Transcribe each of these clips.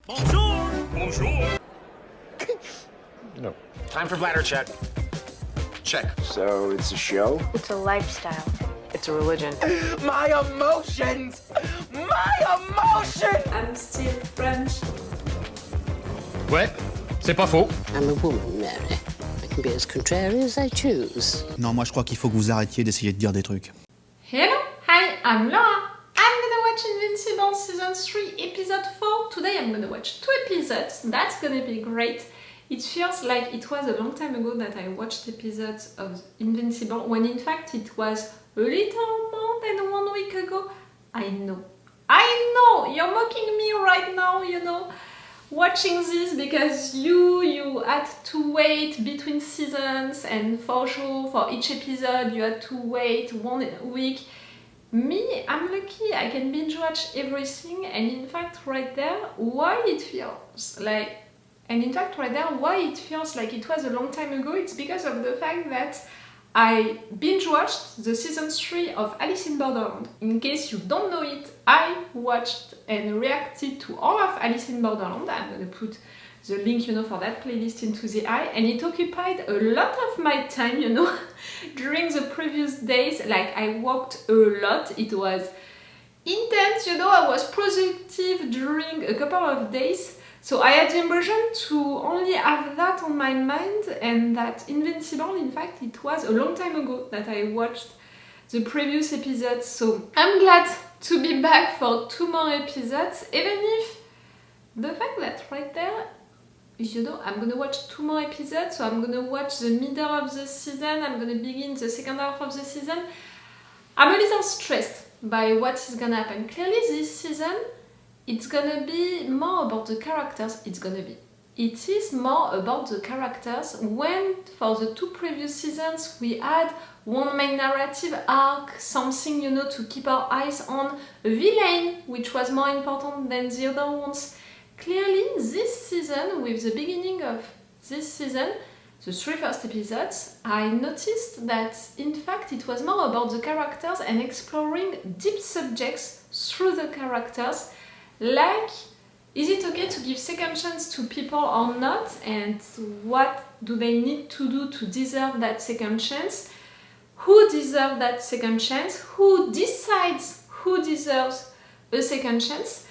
Bonjour! Bonjour! No. Time for bladder check. Check. So it's a show? It's a lifestyle. It's a religion. My emotions! My emotions! I'm still French. Ouais, c'est pas faux. I'm a woman, Mary. I can be as contrary as I choose. Non, moi je crois qu'il faut que vous arrêtiez d'essayer de dire des trucs. Hello, hi, I'm Laura. I'm gonna watch Invincible Season 3, Episode 4. Today I'm gonna watch 2 episodes. That's gonna be great. It feels like it was a long time ago that I watched episodes of Invincible, when in fact it was a little more than 1 week ago. I know, you're mocking me right now, you know, watching this because you had to wait between seasons, and for sure, for each episode you had to wait 1 week. Me, I'm lucky, I can binge watch everything, and in fact right there, why it feels like it was a long time ago, it's because of the fact that I binge watched the season 3 of Alice in Borderland. In case you don't know it, I watched and reacted to all of Alice in Borderland. I'm gonna put the link, for that playlist into the eye, and it occupied a lot of my time, during the previous days. Like, I worked a lot, it was intense, I was productive during a couple of days, so I had the impression to only have that on my mind, and that Invincible, in fact, it was a long time ago that I watched the previous episodes, so I'm glad to be back for 2 more episodes, even if the fact that right there, I'm gonna watch 2 more episodes, so I'm gonna watch the middle of the season, I'm gonna begin the second half of the season. I'm a little stressed by what is gonna happen. Clearly this season, it's gonna be more about the characters, It is more about the characters, when for the 2 previous seasons we had one main narrative arc, something, to keep our eyes on, a villain, which was more important than the other ones. Clearly, this season, with the beginning of this season, the 3 first episodes, I noticed that in fact it was more about the characters and exploring deep subjects through the characters, like, is it okay to give second chance to people or not, and what do they need to do to deserve that second chance, who deserves that second chance, who decides who deserves a second chance.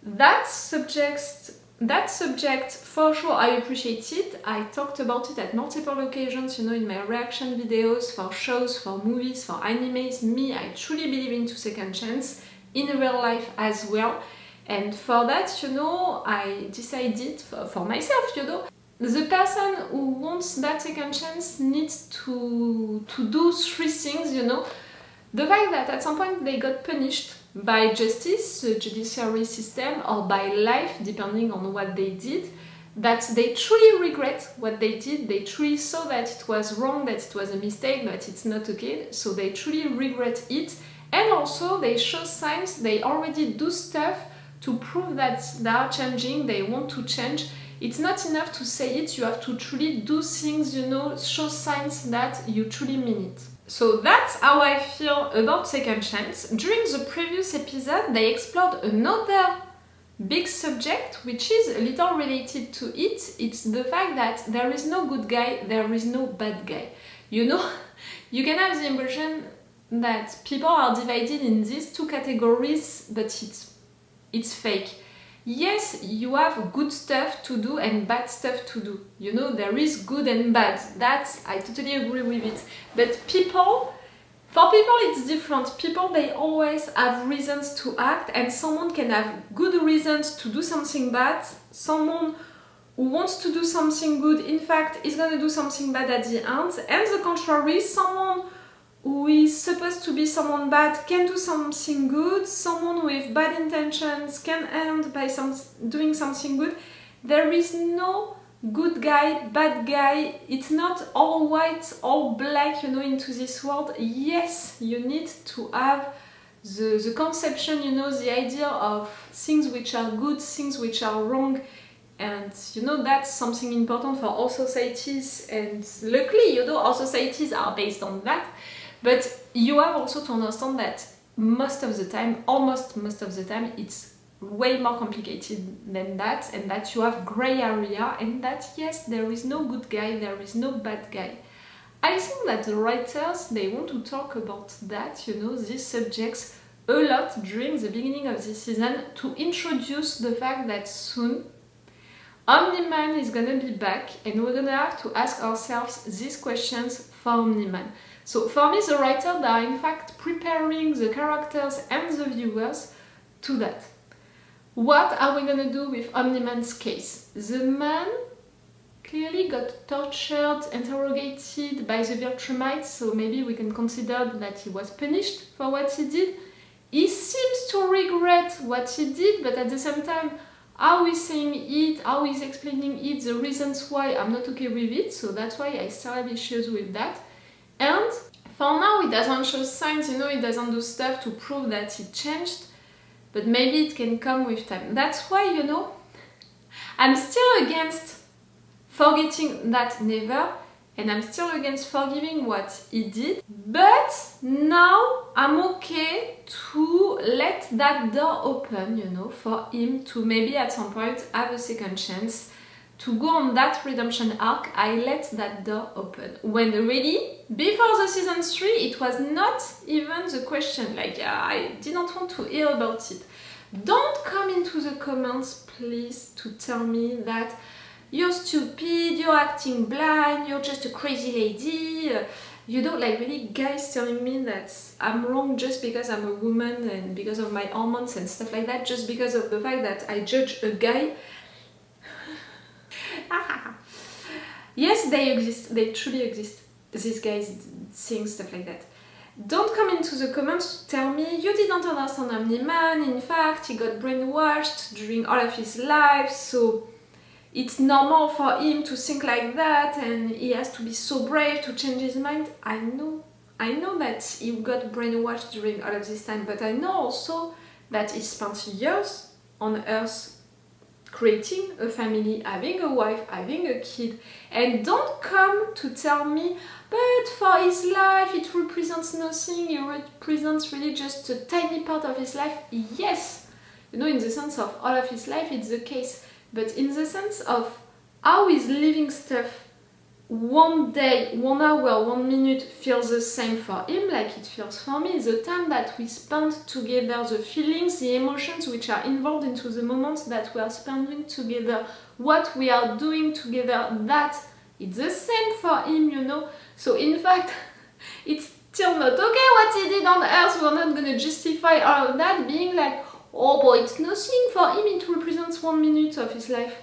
That subject, for sure, I appreciate it. I talked about it at multiple occasions, in my reaction videos for shows, for movies, for animes. Me, I truly believe into second chance, in real life as well. And for that, I decided for myself, the person who wants that second chance needs to do 3 things, The fact that at some point they got punished by justice, the judiciary system, or by life, depending on what they did, that they truly regret what they did, they truly saw that it was wrong, that it was a mistake, that it's not okay, so they truly regret it, and also they show signs, they already do stuff to prove that they are changing, they want to change. It's not enough to say it, you have to truly do things, show signs that you truly mean it. So that's how I feel about second chance. During the previous episode, they explored another big subject, which is a little related to it. It's the fact that there is no good guy, there is no bad guy. You can have the impression that people are divided in these 2 categories, but it's fake. Yes, you have good stuff to do and bad stuff to do. There is good and bad. I totally agree with it. But for people it's different. People, they always have reasons to act, and someone can have good reasons to do something bad. Someone who wants to do something good, in fact, is gonna do something bad at the end. And the contrary, someone who is supposed to be someone bad can do something good, someone with bad intentions can end by doing something good. There is no good guy, bad guy, it's not all white, all black, into this world. Yes, you need to have the conception, the idea of things which are good, things which are wrong, and that's something important for all societies, and luckily, all societies are based on that. But you have also to understand that almost most of the time, it's way more complicated than that, and that you have grey area, and that yes, there is no good guy, there is no bad guy. I think that the writers, they want to talk about that, you know, these subjects a lot during the beginning of this season to introduce the fact that soon Omni-Man is gonna be back, and we're gonna have to ask ourselves these questions for Omni-Man. So for me, the writers are in fact preparing the characters and the viewers to that. What are we gonna do with Omni-Man's case? The man clearly got tortured, interrogated by the Viltrumites, so maybe we can consider that he was punished for what he did. He seems to regret what he did, but at the same time, how he's saying it, how he's explaining it, the reasons why, I'm not okay with it, so that's why I still have issues with that. And for now, he doesn't show signs, you know, he doesn't do stuff to prove that he changed, but maybe it can come with time. That's why, you know, I'm still against forgetting that never, and I'm still against forgiving what he did, but now I'm okay to let that door open, you know, for him to maybe at some point have a second chance to go on that redemption arc. I let that door open. When really, before the season 3, it was not even the question, like I didn't want to hear about it. Don't come into the comments, please, to tell me that you're stupid, you're acting blind, you're just a crazy lady. You know, like really guys telling me that I'm wrong just because I'm a woman and because of my hormones and stuff like that, just because of the fact that I judge a guy. Yes, they exist, they truly exist. These guys saying stuff like that. Don't come into the comments to tell me you didn't understand Omni-Man, in fact he got brainwashed during all of his life, so it's normal for him to think like that and he has to be so brave to change his mind. I know that he got brainwashed during all of this time, but I know also that he spent years on Earth creating a family, having a wife, having a kid, and don't come to tell me, but for his life it represents nothing, it represents really just a tiny part of his life. Yes, you know, in the sense of all of his life it's the case, but in the sense of how he's living stuff, one day, 1 hour, 1 minute feels the same for him like it feels for me. The time that we spend together, the feelings, the emotions which are involved into the moments that we are spending together, what we are doing together, that it's the same for him, you know. So in fact, it's still not okay what he did on Earth. We're not gonna justify all of that being like, oh boy, it's nothing for him, it represents 1 minute of his life.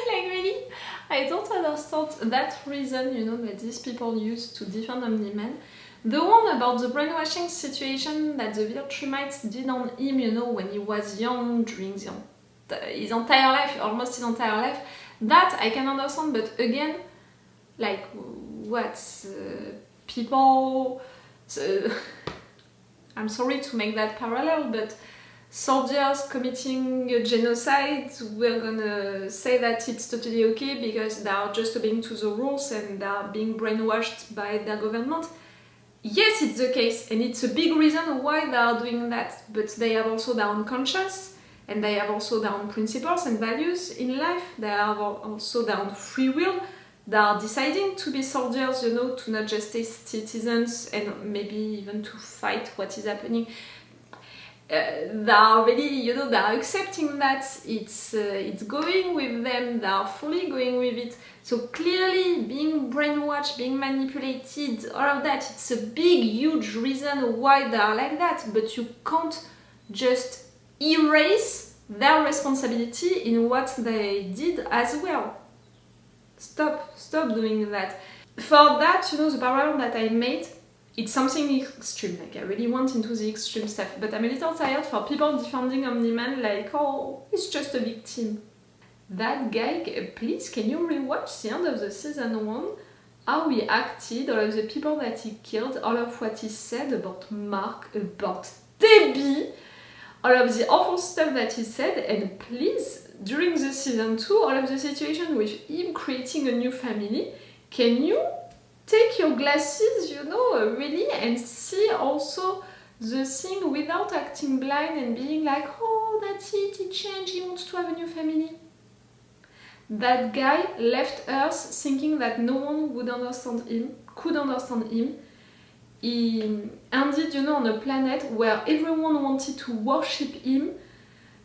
Like really, I don't understand that reason, you know, that these people use to defend Omni-Man. The one about the brainwashing situation that the Viltrumites did on him, you know, when he was young, during his entire life, almost his entire life, that I can understand, but again, like, what, people, I'm sorry to make that parallel, but soldiers committing a genocide, we're gonna say that it's totally okay because they are just obeying to the rules and they are being brainwashed by their government. Yes, it's the case, and it's a big reason why they are doing that, but they have also their own conscience, and they have also their own principles and values in life. They have also their own free will. They are deciding to be soldiers, you know, to not just stay citizens and maybe even to fight what is happening. They are really, you know, they are accepting that it's going with them, they are fully going with it. So clearly being brainwashed, being manipulated, all of that, it's a big, huge reason why they are like that, but you can't just erase their responsibility in what they did as well. Stop doing that. For that, you know, the parallel that I made, it's something extreme, like I really went into the extreme stuff, but I'm a little tired for people defending Omni-Man like, oh, he's just a victim. That guy, please, can you rewatch the end of the season 1? How he acted, all of the people that he killed, all of what he said about Mark, about Debbie, all of the awful stuff that he said, and please, during the season 2, all of the situation with him creating a new family, can you take your glasses, you know, really, and see also the thing without acting blind and being like, oh, that's it, he changed, he wants to have a new family. That guy left Earth thinking that no one would understand him, could understand him. He ended, you know, on a planet where everyone wanted to worship him,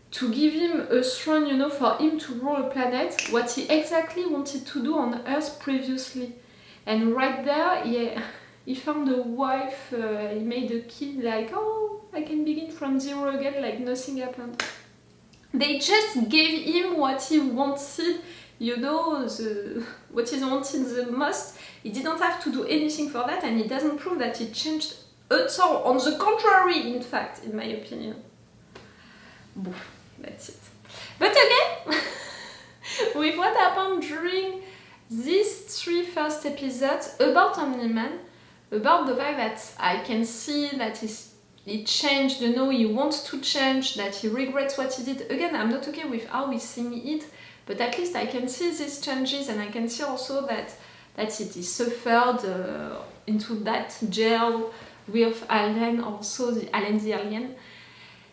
to give him a throne, you know, for him to rule a planet, what he exactly wanted to do on Earth previously. And right there, he found a wife, he made a kid, like, oh, I can begin from zero again, like nothing happened. They just gave him what he wanted, you know, what he wanted the most. He didn't have to do anything for that, and it doesn't prove that he changed at all. On the contrary, in fact, in my opinion. Bon, that's it. But again, with what happened during these 3 first episodes about Omni-Man, about the fact that I can see that he changed, you know, he wants to change, that he regrets what he did. Again, I'm not okay with how he's seeing it, but at least I can see these changes, and I can see also that he suffered into that jail with Allen, also the Allen the Alien.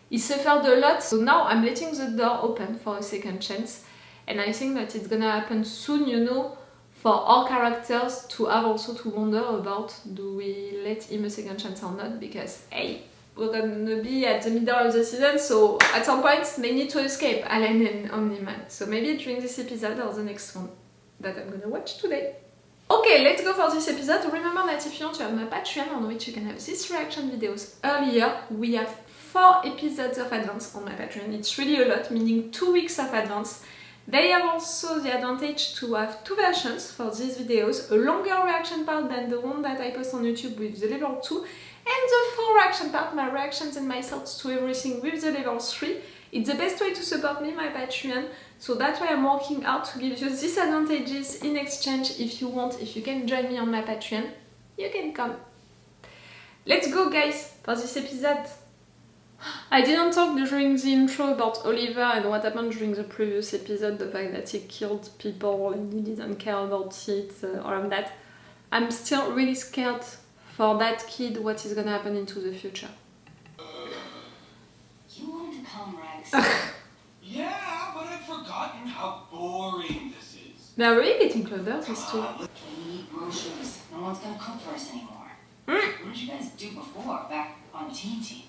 He suffered a lot, so now I'm letting the door open for a second chance, and I think that it's gonna happen soon, you know, for our characters to have also to wonder about, do we let him a second chance or not, because hey, we're gonna be at the middle of the season, so at some point they need to escape, Allen and Omni-Man. So maybe during this episode or the next one that I'm gonna watch today. Okay, let's go for this episode. Remember that if you want to have my Patreon on which you can have these reaction videos earlier, we have 4 episodes of advance on my Patreon. It's really a lot, meaning 2 weeks of advance. They have also the advantage to have 2 versions for these videos, a longer reaction part than the one that I post on YouTube with the level 2, and the full reaction part, my reactions and my thoughts to everything with the level 3. It's the best way to support me, my Patreon, so that's why I'm working out to give you these advantages in exchange. If you want, if you can join me on my Patreon, you can come. Let's go, guys, for this episode. I didn't talk during the intro about Oliver and what happened during the previous episode, the fact that he killed people and he didn't care about it, all of that. I'm still really scared for that kid, what is gonna happen into the future. You wanted to come, Rex. Yeah, but I've forgotten how boring this is. They're really getting closer, these two. We need groceries. No one's gonna cook for us anymore. What did you guys do before, back on Teen Team?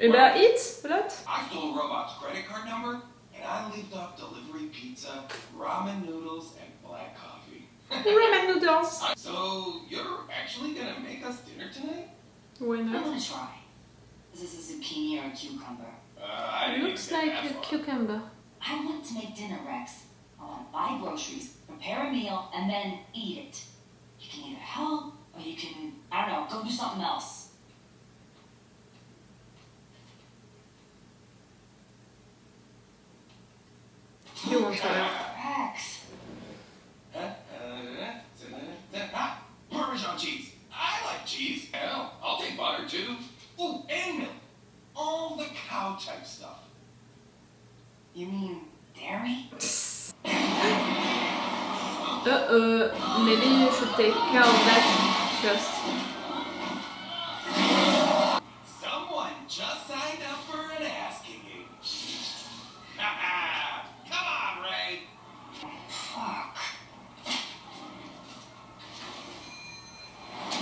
Uber Eats, a lot? I stole a robot's credit card number, and I lived off delivery pizza, ramen noodles, and black coffee. Ramen noodles. So, you're actually gonna make us dinner tonight? Why I'm not? gonna try. Is this a zucchini or a cucumber? It looks like a cucumber. I want to make dinner, Rex. I want to buy groceries, prepare a meal, and then eat it. You can either help, or you can, I don't know, go do something else. You want to Rex. Parmesan cheese. I like cheese. Hell, I'll take butter too. Ooh, and milk. All the cow type stuff. You mean dairy? Maybe you should take care of that first. Someone just signed up for an ass kicking. Come on, Ray. Fuck.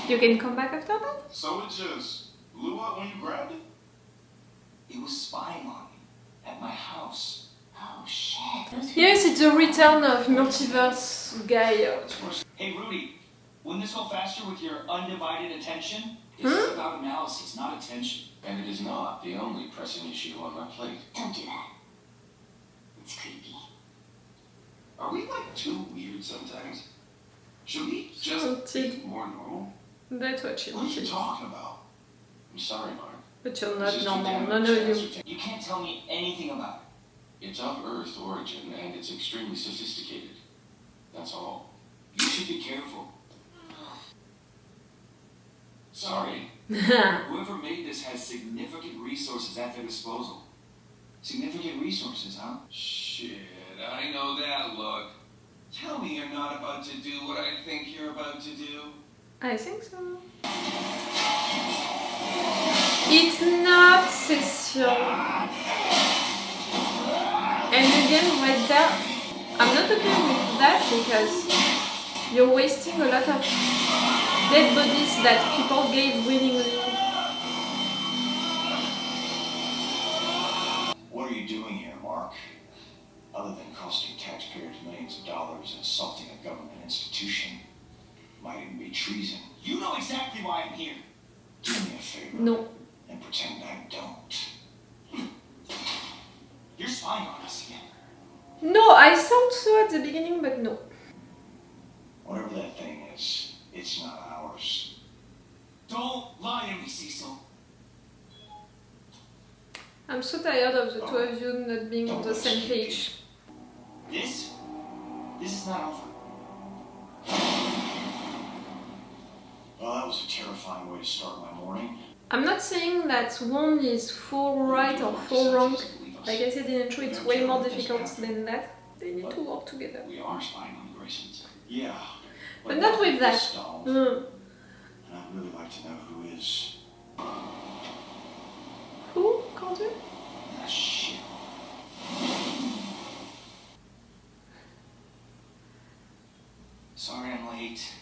You can come back after that? So it just blew up when you grabbed it? He was spying on me at my house. Oh shit. Yes, it's the return of multiverse guy. Hey Rudy, wouldn't this go faster with your undivided attention? This is about analysis, not attention. And it is not the only pressing issue on my plate. Don't do that. It's creepy. Are we like too weird sometimes? Should we just Wanted. be more normal? That's what she What are you wanted. talking about? I'm sorry, Mark. But you're It's not just normal, too damn none much of to you. ascertain. You can't tell me anything about it. It's of Earth origin and it's extremely sophisticated. That's all. You should be careful. Sorry. Whoever made this has significant resources at their disposal. Significant resources, huh? Shit, I know that look. Tell me you're not about to do what I think you're about to do. I think so. It's not sexual. And again, right there, I'm not okay with that because you're wasting a lot of dead bodies that people gave willingly. What are you doing here, Mark? Other than costing taxpayers millions of dollars and assaulting a government institution, might even be treason. You know exactly why I'm here. Do me a favor. No. And pretend I don't. You're spying on us again. No, I thought so at the beginning, but no. Whatever that thing is, it's not ours. Don't lie to me, Cecil. I'm so tired of the two of you not being on the same page. This is not over. Well, that was a terrifying way to start my morning. I'm not saying that one is full right or full wrong. Like I said in the intro, it's way more difficult than that. They need to work together. We are spying on the Graysons. Yeah. But not with that. Stalled. And I'd really like to know who is. Who, Calder? Ah, shit. Sorry I'm late.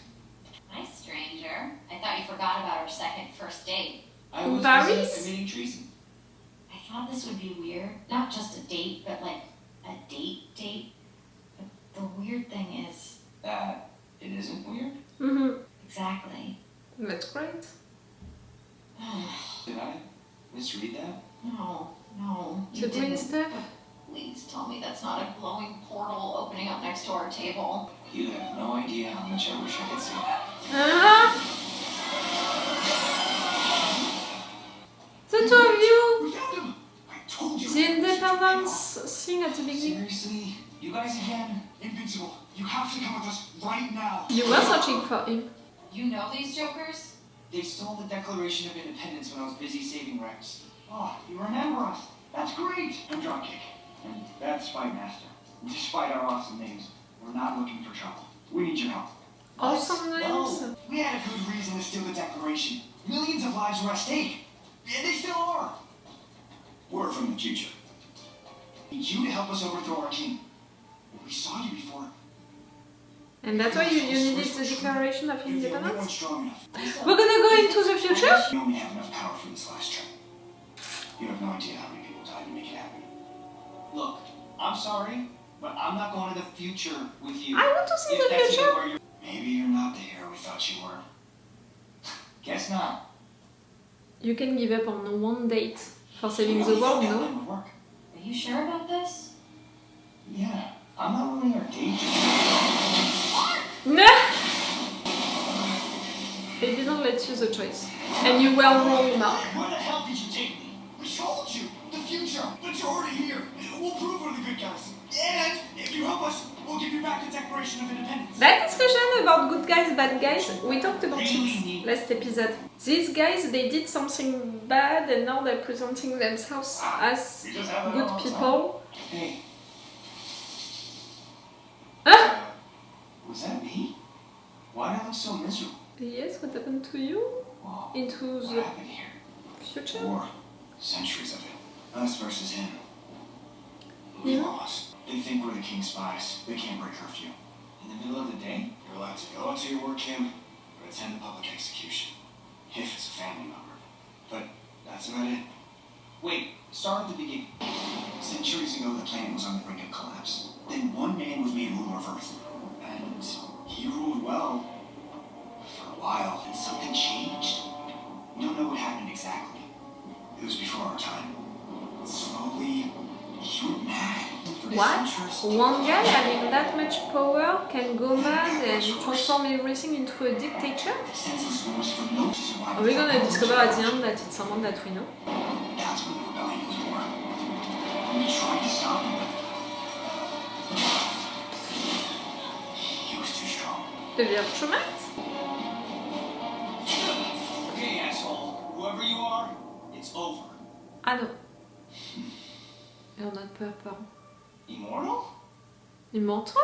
Hi, stranger. I thought you forgot about our second first date. I was Paris? busy committing treason. I thought this would be weird. Not just a date, but like a date. But the weird thing is... That it isn't weird? Mm-hmm. Exactly. That's great. Did I misread that? No. You The green didn't. stuff? Please tell me that's not a glowing portal opening up next to our table. You have no idea how much I wish I could see that. The two of you! We found him! I told you! The independence thing at the beginning. Seriously? You guys again? Invincible, you have to come with us right now! You were searching for him. You know these jokers? They stole the Declaration of Independence when I was busy saving Rex. Oh, you remember us? That's great! I'm Dropkick, and that's Spymaster. Despite our awesome names, we're not looking for trouble. We need your help. Awesome names. No, we had a good reason to steal the Declaration. Millions of lives were at stake. And they still are. Word from the future. We need you to help us overthrow our king. We saw you before. And that's why you needed the Declaration of You're the only one Independence? strong enough. We're gonna go into the future? You only have enough power for this last trip. You have no idea how many people died to make it happen. Look, I'm sorry, but I'm not going to the future with you. I want to see If the that's future. even where you're- Maybe you're not the hero we thought you were. Guess not. You can give up on one date for saving the world, That no? would work. Are you sure about this? Yeah, I'm not ruining our date. No! They didn't let you the choice. And you were wrong, Mark. Where the hell did you take me? We told you! The future! Majority here! We'll prove we're the good guys. And if you help us, we'll give you back the Declaration of Independence. That discussion about good guys, bad guys, we talked about it last episode. These guys, they did something bad and now they're presenting themselves as good people. Hey. Ah! Was that me? Why do I look so miserable? Yes, what happened to you? Whoa. Into What the happened here? future? War. Centuries of it. Us versus him. We Yeah. lost. They think we're the king's spies. They can't break curfew. In the middle of the day? You're allowed to go to your work, Kim, or attend the public execution. If it's a family member. But that's about it. Wait, start at the beginning. Centuries ago, the planet was on the brink of collapse. Then one man was made ruler of Earth. And he ruled well for a while. And something changed. We don't know what happened exactly. It was before our time. Slowly, he went mad. What? One guy having that much power can go mad and transform everything into a dictator? Senseless wars for no to survive. Are we gonna discover at the end that it's someone that we know? That's when the rebellion was born. We tried to stop him, but he was too strong. The Viltrumites? Okay, asshole. Whoever you are, it's over. Ah non. You're not purple. Immortal? Immortal?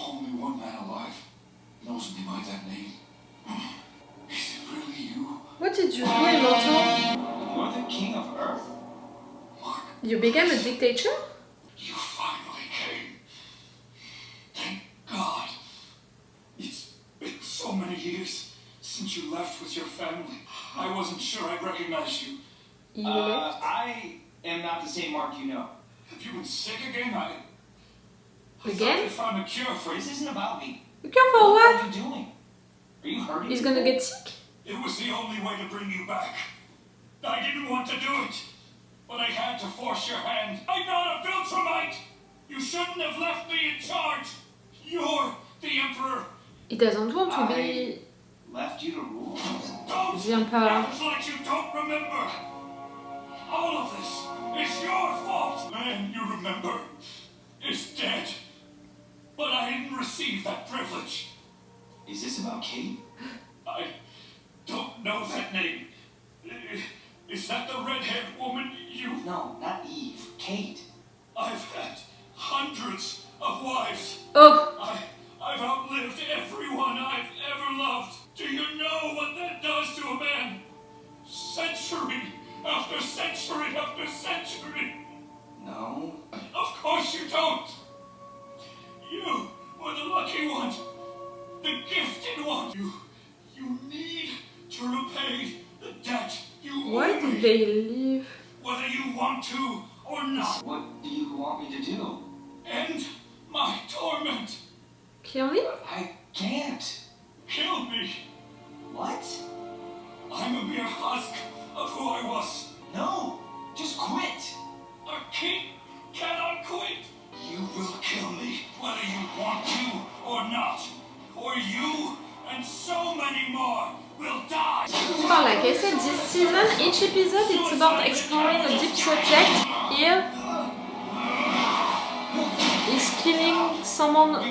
only one man alive knows me by that name. Is it really you? What did you do, Immortal? You're the king of Earth? Mark, You became a dictator? you finally came. Thank God. It's been so many years since you left with your family. I wasn't sure I'd recognize you. You left? I am not the same Mark you know. Have you been sick again? I Again? thought you found a cure for This it. isn't about me. You care for What what? are you doing? Are you hurting He's people? gonna get sick? It was the only way to bring you back. I didn't want to do it, but I had to force your hand. I'm not a Viltrumite! You shouldn't have left me in charge! You're the Emperor! He doesn't want to be Left you to rule? Don't the Emperor. act like you don't remember! All of this is your fault! Man you remember is dead. But I didn't receive that privilege. Is this about Kate? I don't know that name. Is that the red-haired woman you... No, not Eve. Kate. I've had hundreds of wives. Oh! I've outlived everyone I've ever loved. Do you know what that does to a man? Century after century after century. No. Of course you don't. You were the lucky one. The gifted one. You need to repay the debt you Why owe did me. they leave? Whether you want to or not. What do you want me to do? End my torment. Kill me? I can't. Kill me. What? I'm a mere husk of who I was. No. Just quit. A king cannot quit. You will kill me, whether you want to or not. Or you and so many more will die. Well, like I said, this season, each episode it's about exploring a deep subject. Here, is killing someone.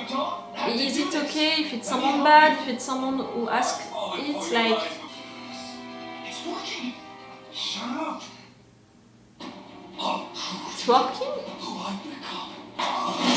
Is it okay if it's someone bad, if it's someone who asks it, like... It's working. Shut up. It's working? Who I've become.